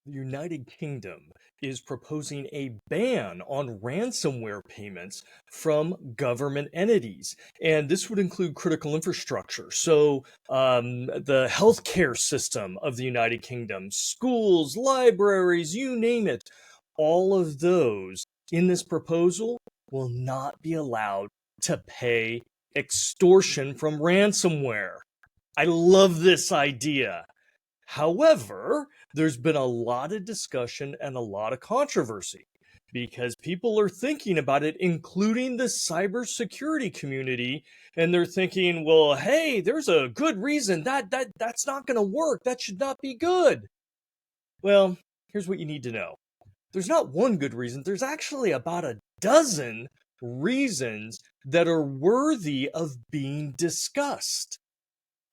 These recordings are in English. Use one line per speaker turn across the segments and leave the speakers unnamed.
The United Kingdom is proposing a ban on ransomware payments from government entities. And this would include critical infrastructure. So, the healthcare system of the United Kingdom, schools, libraries, you name it, all of those in this proposal will not be allowed to pay extortion from ransomware. I love this idea. However, there's been a lot of discussion and a lot of controversy because people are thinking about it, including the cybersecurity community, and they're thinking, well, hey, there's a good reason that's not going to work. That should not be good. Well, here's what you need to know. There's not one good reason. There's actually about a dozen reasons that are worthy of being discussed.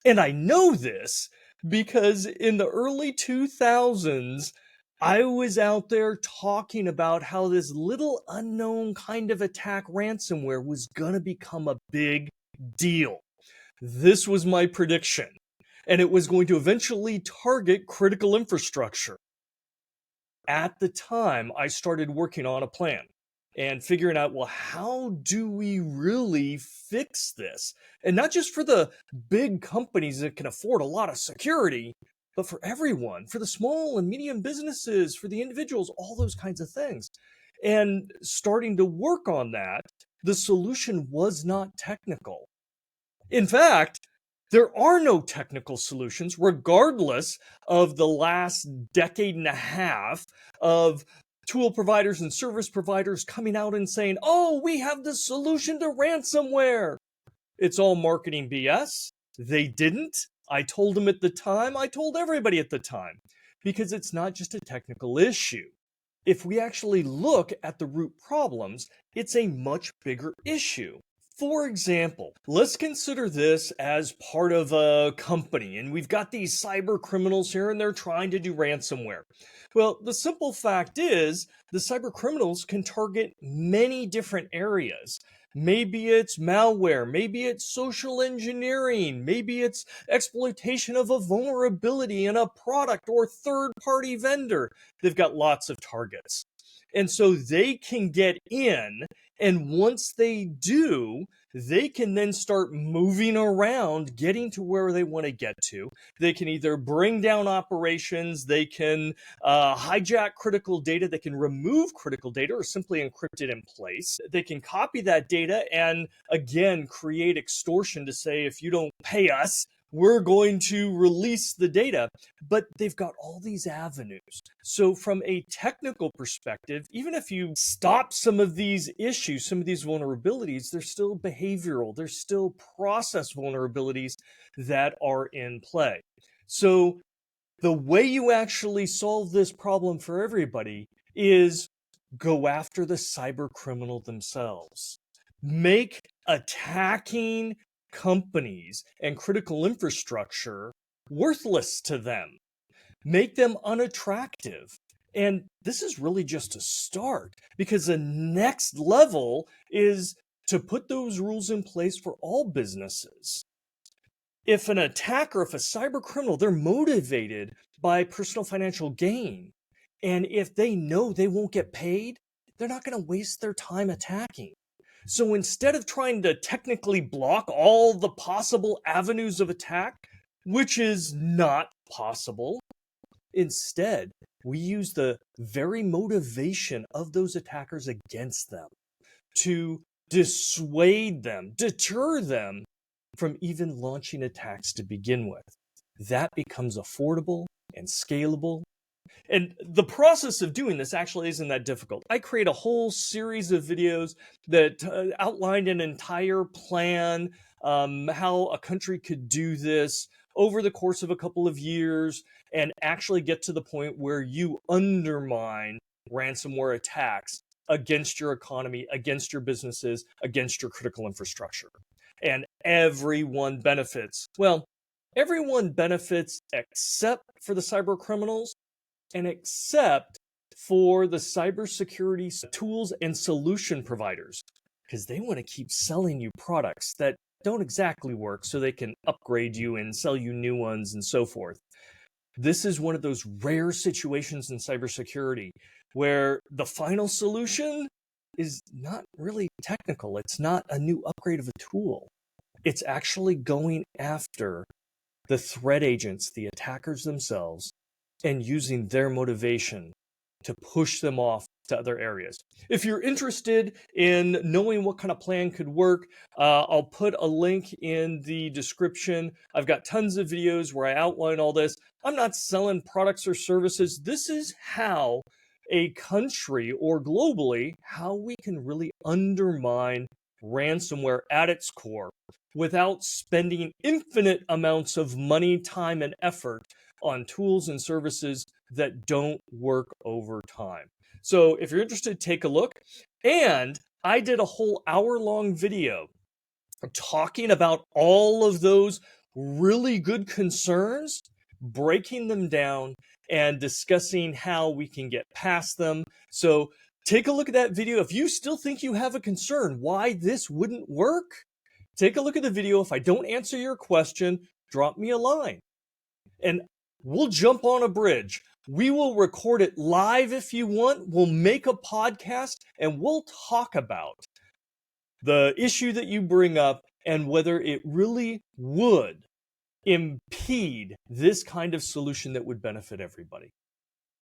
And I know this because in the early 2000s, I was out there talking about how this little unknown kind of attack, ransomware, was going to become a big deal. This was my prediction, and it was going to eventually target critical infrastructure. At the time, I started working on a plan and figuring out, well, how do we really fix this? And not just for the big companies that can afford a lot of security, but for everyone, for the small and medium businesses, for the individuals, all those kinds of things. And starting to work on that, the solution was not technical. In fact, there are no technical solutions, regardless of the last decade and a half of tool providers and service providers coming out and saying, oh, we have the solution to ransomware. It's all marketing BS. They didn't. I told them at the time. I told everybody at the time, because it's not just a technical issue. If we actually look at the root problems, it's a much bigger issue. For example, let's consider this as part of a company, and we've got these cyber criminals here, and they're trying to do ransomware. Well, the simple fact is, the cyber criminals can target many different areas. Maybe it's malware, maybe it's social engineering, maybe it's exploitation of a vulnerability in a product or third-party vendor. They've got lots of targets. And so they can get in, and once they do, they can then start moving around, getting to where they want to get to. They can either bring down operations, they can hijack critical data, they can remove critical data or simply encrypt it in place. They can copy that data and, again, create extortion to say, if you don't pay us, we're going to release the data. But they've got all these avenues. So from a technical perspective, even if you stop some of these issues, some of these vulnerabilities, they're still behavioral. There's still process vulnerabilities that are in play. So the way you actually solve this problem for everybody is go after the cyber criminal themselves. Make attacking companies and critical infrastructure worthless to them. Make them unattractive. And this is really just a start, because the next level is to put those rules in place for all businesses. If an attacker, if a cyber criminal, they're motivated by personal financial gain, and if they know they won't get paid, they're not going to waste their time attacking. So instead of trying to technically block all the possible avenues of attack, which is not possible, instead, we use the very motivation of those attackers against them to dissuade them, deter them from even launching attacks to begin with. That becomes affordable and scalable. And the process of doing this actually isn't that difficult. I create a whole series of videos that outlined an entire plan, how a country could do this over the course of a couple of years and actually get to the point where you undermine ransomware attacks against your economy, against your businesses, against your critical infrastructure. And everyone benefits. Well, everyone benefits except for the cyber criminals and except for the cybersecurity tools and solution providers, because they want to keep selling you products that don't exactly work so they can upgrade you and sell you new ones and so forth. This is one of those rare situations in cybersecurity where the final solution is not really technical. It's not a new upgrade of a tool. It's actually going after the threat agents, the attackers themselves, and using their motivation to push them off to other areas. If you're interested in knowing what kind of plan could work, I'll put a link in the description. I've got tons of videos where I outline all this. I'm not selling products or services. This is how a country or globally, how we can really undermine ransomware at its core without spending infinite amounts of money, time, and effort on tools and services that don't work over time. So if you're interested, take a look. And I did a whole hour-long video talking about all of those really good concerns, breaking them down, and discussing how we can get past them. So take a look at that video. If you still think you have a concern why this wouldn't work, take a look at the video. If I don't answer your question, drop me a line and we'll jump on a bridge. We will record it live if you want. We'll make a podcast and we'll talk about the issue that you bring up and whether it really would impede this kind of solution that would benefit everybody.